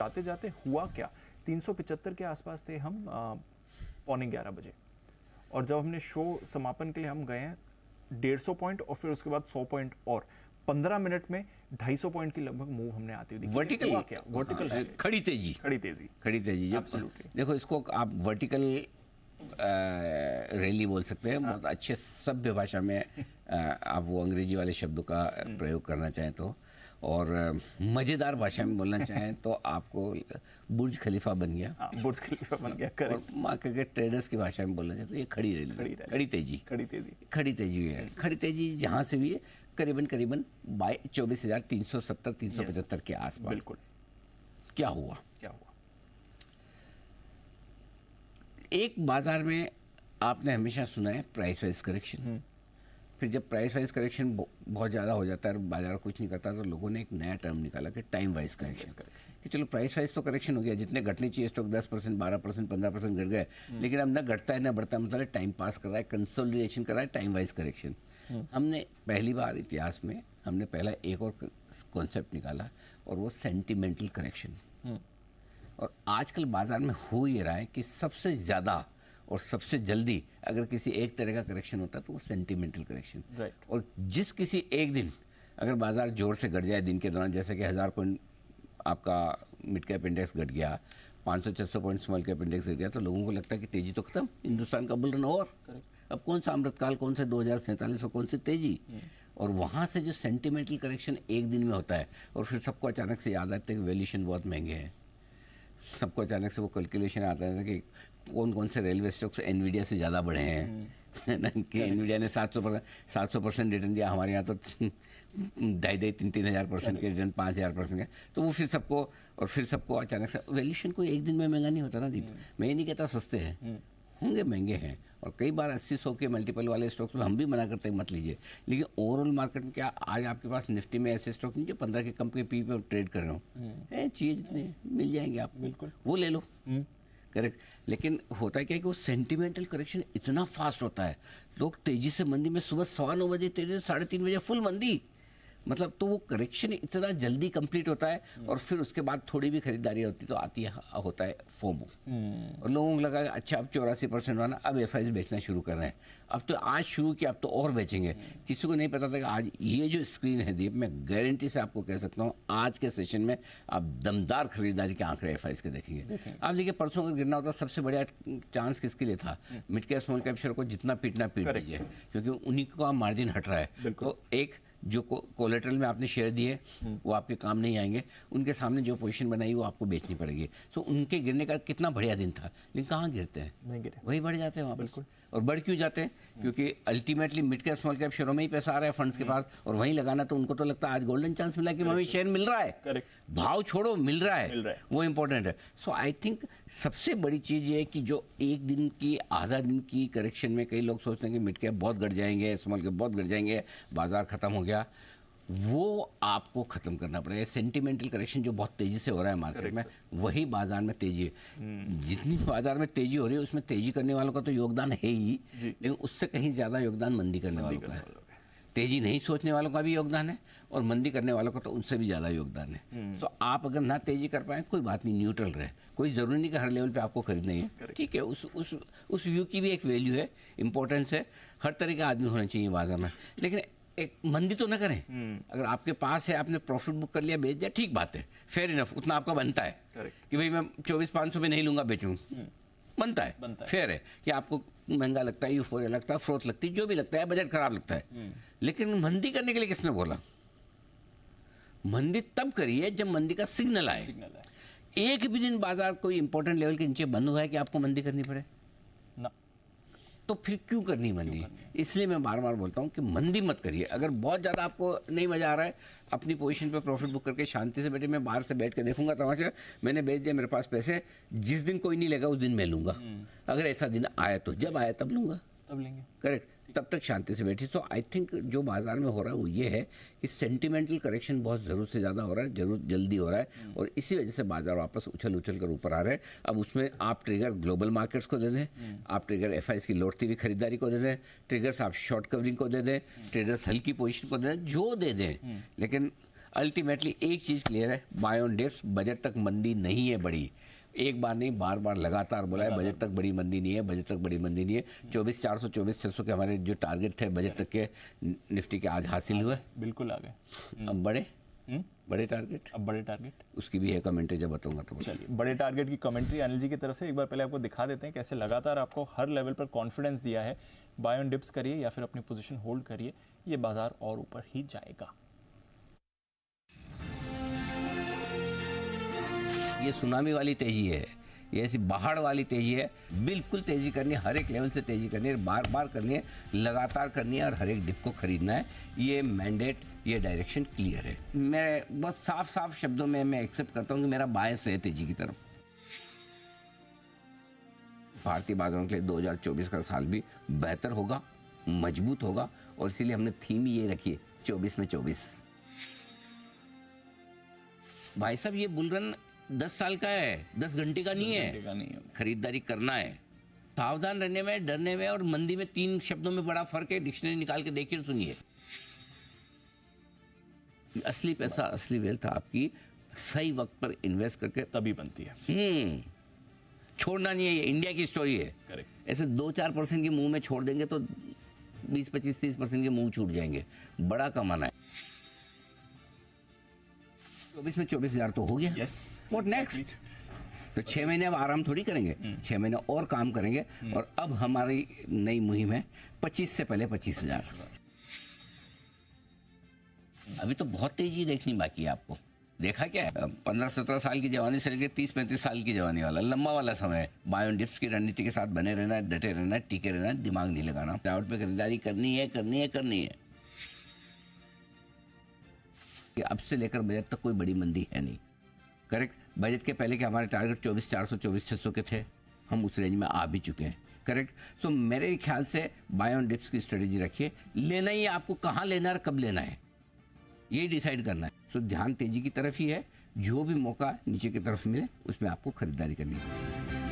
जाते जाते हुआ क्या, 375 के आसपास थे हम 11:15 बजे, और जब हमने शो समापन के लिए हम गए हैं 150 पॉइंट और फिर उसके बाद 100 पॉइंट और 15 मिनट में 250 पॉइंट की लगभग मूव हमने आती हुई देखी। वर्टिकल क्या वर्टिकल हाँ, खड़ी तेजी Absolutely. देखो इसको आप वर्टिकल रैली बोल सकते हैं, बहुत अच्छे सभ्य भाषा में आप वो अंग्रेजी वाले शब्दों का प्रयोग करना चाहें तो, और मज़ेदार भाषा में बोलना चाहें तो आपको बुर्ज खलीफा बन गया, बुर्ज खलीफा बन गया, करेक्ट। और मार्केट के ट्रेडर्स की भाषा में बोलना चाहें तो ये खड़ी रैली, खड़ी तेजी है। खड़ी तेजी जहाँ से भी है करीबन 24,370 375 के आसपास। बिल्कुल। क्या हुआ? एक बाजार में आपने हमेशा सुना है प्राइस वाइज करेक्शन, फिर जब प्राइस वाइज करेक्शन बहुत ज़्यादा हो जाता है और बाजार कुछ नहीं करता तो लोगों ने एक नया टर्म निकाला कि टाइम वाइज करेक्शन, कि चलो प्राइस वाइज तो करेक्शन हो गया, जितने घटने चाहिए स्टॉक 10%, 12%, 15% घट गए, लेकिन अब न घटता है न बढ़ता, मतलब टाइम पास कर रहा है, कंसोलिडेशन कर रहा है, टाइम वाइज करेक्शन। हमने पहली बार इतिहास में हमने पहला एक और कॉन्सेप्ट निकाला और वो सेंटिमेंटल करेक्शन। और आजकल बाजार में हो ये रहा है कि सबसे ज़्यादा और सबसे जल्दी अगर किसी एक तरह का करेक्शन होता है तो वो सेंटिमेंटल करेक्शन। और जिस किसी एक दिन अगर बाजार जोर से घट जाए दिन के दौरान, जैसे कि 1000 पॉइंट आपका मिड कैप इंडेक्स घट गया, 500-600 पॉइंट स्मॉल कैप इंडेक्स घट गया, तो लोगों को लगता है कि तेजी तो खत्म, हिंदुस्तान का बुल रन ओवर, अब कौन सा अमृतकाल, कौन से 2047 और कौन सी तेजी। और वहाँ से जो सेंटिमेंटल करेक्शन एक दिन में होता है और फिर सबको अचानक से याद आता है कि वैल्यूएशन बहुत महंगे हैं, सबको अचानक से वो कैलकुलेशन आता है कि कौन कौन से रेलवे स्टॉक्स एनवीडिया से ज़्यादा बढ़े हैं कि एनवीडिया ने 700% रिटर्न दिया, हमारे यहाँ तो 2,500-3,000% के रिटर्न, 5,000% के, तो वो फिर सबको अचानक से वैल्यूएशन कोई एक दिन में महंगा नहीं होता ना दीप। मैं ये नहीं कहता सस्ते हैं, होंगे महंगे हैं, और कई बार 80-100 के मल्टीपल वाले स्टॉक्स में हम भी मना करते हैं मत लीजिए, लेकिन ओवरऑल मार्केट में क्या आज आपके पास निफ्टी में ऐसे स्टॉक नहीं जो 15 के कंपनी पी पे ट्रेड कर रहे हो, चीज़ जितने मिल जाएंगे आपको, बिल्कुल वो ले लो, करेक्ट। लेकिन होता है क्या कि वो सेंटिमेंटल करेक्शन इतना फास्ट होता है, लोग तेजी से मंदी में सुबह 9:15 बजे, तेजी से 3:30 बजे फुल मंदी, मतलब तो वो करेक्शन इतना जल्दी कंप्लीट होता है और फिर उसके बाद थोड़ी भी खरीदारी होती तो आती है, होता है फोमो। और लोगों को लगा अच्छा अब 84% वाला, अब एफआईज बेचना शुरू कर रहे हैं, अब तो आज शुरू किया अब तो और बेचेंगे। किसी को नहीं पता था कि आज ये जो स्क्रीन है दीप, मैं गारंटी से आपको कह सकता हूँ आज के सेशन में आप दमदार खरीदारी के आंकड़े एफआईज के देखेंगे। आप देखिए परसों अगर गिरना होता सबसे बढ़िया चांस किसके लिए था, mid cap small cap share को जितना पीटना पीट दीजिए, क्योंकि उन्हीं का मार्जिन हट रहा है। तो एक जो कोलेटरल में आपने शेयर दिए वो आपके काम नहीं आएंगे, उनके सामने जो पोजीशन बनाई वो आपको बेचनी पड़ेगी। सो उनके गिरने का कितना बढ़िया दिन था, लेकिन कहाँ गिरते हैं, नहीं गिरे, वही बढ़ जाते हैं वापस। और बढ़ क्यों जाते हैं, क्योंकि ultimately mid cap small cap शेयरों में ही पैसा आ रहा है फंड्स के पास, और वहीं लगाना तो उनको तो लगता है आज गोल्डन चांस मिला कि हमें शेयर मिल रहा है, भाव छोड़ो मिल रहा है, वो इंपॉर्टेंट है। सो आई थिंक सबसे बड़ी चीज़ ये है कि जो एक दिन की आधा दिन की करेक्शन में कई लोग सोचते हैं कि मिड कैप बहुत घट जाएंगे, स्मॉल कैप बहुत घट जाएंगे, बाजार खत्म हो गया, वो आपको खत्म करना पड़ेगा। सेंटिमेंटल करेक्शन जो बहुत तेजी से हो रहा है मार्केट में, वही बाजार में तेजी है। जितनी बाजार में तेजी हो रही है उसमें तेजी करने वालों का तो योगदान है ही, लेकिन उससे कहीं ज्यादा योगदान मंदी करने वालों का है। तेजी नहीं सोचने वालों का भी योगदान है और मंदी करने वालों का तो उनसे भी ज़्यादा योगदान है। तो आप अगर ना तेजी कर पाए कोई बात नहीं, न्यूट्रल रहे, कोई ज़रूरी नहीं कि हर लेवल पे आपको खरीदना ही है, ठीक है। उस व्यू की भी एक वैल्यू है, इंपॉर्टेंस है, हर तरह के आदमी होने चाहिए बाजार में, लेकिन एक मंदी तो ना करें। अगर आपके पास है, आपने प्रॉफिट बुक कर लिया, बेच दिया, ठीक बात है, फेयर इनफ, उतना आपका बनता है कि भाई मैं 24,500 में नहीं लूंगा बेचूं, बनता है, फेयर है कि आपको महंगा लगता है, यूफोरिया लगता है, फ्रोथ लगती है, जो भी लगता है, बजट खराब लगता है। लेकिन मंदी करने के लिए किसने बोला? मंदी तब करिए जब मंदी का सिग्नल आए। एक भी दिन बाजार कोई इंपॉर्टेंट लेवल के नीचे बंद हुआ है कि आपको मंदी करनी पड़े ना, तो फिर क्यों करनी मंदी? इसलिए मैं बार बार बोलता हूँ कि मंदी मत करिए। अगर बहुत ज़्यादा आपको नहीं मज़ा आ रहा है, अपनी पोजीशन पे प्रॉफिट बुक करके शांति से बैठे, मैं बाहर से बैठ के देखूंगा तमाशा, मैंने बेच दिया, मेरे पास पैसे, जिस दिन कोई नहीं लेगा उस दिन मैं लूँगा। अगर ऐसा दिन आया तो, जब आया तब लूँगा, तब लेंगे, करेक्ट, तब तक शांति से बैठी। सो आई थिंक जो बाजार में हो रहा है वो ये है कि सेंटिमेंटल करेक्शन बहुत ज़रूरत से ज़्यादा हो रहा है, जरूर जल्दी हो रहा है, और इसी वजह से बाजार वापस उछल कर ऊपर आ रहे हैं। अब उसमें आप ट्रिगर ग्लोबल मार्केट्स को दे दें, आप ट्रिगर एफआईज की लौटती हुई खरीदारी को दे दें, ट्रिगर्स आप शॉर्ट कवरिंग को दे दें, ट्रेडर्स हल्की पोजीशन को दे दें, जो दे दें, लेकिन अल्टीमेटली एक चीज़ क्लियर है, बाय ऑन डिप्स बजट तक मंदी नहीं है बढ़ी। एक बार नहीं, बार बार लगातार बोला है बजट तक बड़ी मंदी नहीं है, बजट तक बड़ी मंदी नहीं है। 24,400 24,600 के हमारे जो टारगेट थे बजट तक के निफ्टी के आज हासिल हुए। बिल्कुल आ गए। अब बड़े टारगेट, अब बड़े टारगेट, उसकी भी है कमेंट्री जब बताऊंगा तो। चलिए बड़े टारगेट की कमेंट्री अनिल जी की तरफ से एक बार पहले आपको दिखा देते हैं कैसे लगातार आपको हर लेवल पर कॉन्फिडेंस दिया है। बाय ऑन डिप्स करिए या फिर अपनी पोजीशन होल्ड करिए, ये बाजार और ऊपर ही जाएगा। ये सुनामी वाली तेजी है, ये ऐसी पहाड़ वाली तेजी है। बिल्कुल तेजी करनी है, हर एक लेवल से तेजी करनी है, बार बार करनी है, लगातार करनी है और हर एक डिप को खरीदना है। ये मैंडेट, ये डायरेक्शन क्लियर है। मैं बहुत साफ साफ शब्दों में मैं एक्सेप्ट करता हूँ कि मेरा बायस है तेजी की तरफ। भारतीय बाजारों के लिए 2024 का साल भी बेहतर होगा, मजबूत होगा और इसीलिए हमने थीम ये रखी है 24 में 24। भाई साहब ये बुल रन 10 साल का है, 10 घंटे का नहीं है। खरीदारी करना है, सावधान रहने में, डरने में और मंदी में 3 शब्दों में बड़ा फर्क है। डिक्शनरी निकाल के देखिए, सुनिए। असली पैसा, असली वेल्थ आपकी सही वक्त पर इन्वेस्ट करके तभी बनती है। छोड़ना नहीं है, ये इंडिया की स्टोरी है। करेक्ट। ऐसे 2-4% के मुंह में छोड़ देंगे तो 20-25-30% के मुंह छूट जाएंगे। बड़ा कमाना है। 24 में 24,000 तो हो गया। यस। What next? तो 6 महीने अब आराम थोड़ी करेंगे, 6 महीने और काम करेंगे और अब हमारी नई मुहिम है 25 से पहले 25,000। अभी तो बहुत तेजी देखनी बाकी है आपको। देखा क्या है, 15-17 साल की जवानी से लेकर 30-35 साल की जवानी वाला लंबा वाला समय है। बाय ऑन डिप्स की रणनीति के साथ बने रहना है, डटे रहना है, टिके रहना है, दिमाग नहीं लगाना। डाउट पे खरीदारी करनी है, करनी है, करनी है। अब से लेकर बजट तक कोई बड़ी मंदी है नहीं। करेक्ट। बजट के पहले के हमारे टारगेट 24,400 24,600 के थे, हम उस रेंज में आ भी चुके हैं। करेक्ट। सो मेरे ख्याल से बाय ऑन डिप्स की स्ट्रेटेजी रखिए। लेना ही आपको कहाँ लेना है, कब लेना है, ये डिसाइड करना है। सो ध्यान तेजी की तरफ ही है। जो भी मौका नीचे की तरफ मिले उसमें आपको खरीदारी करनी है।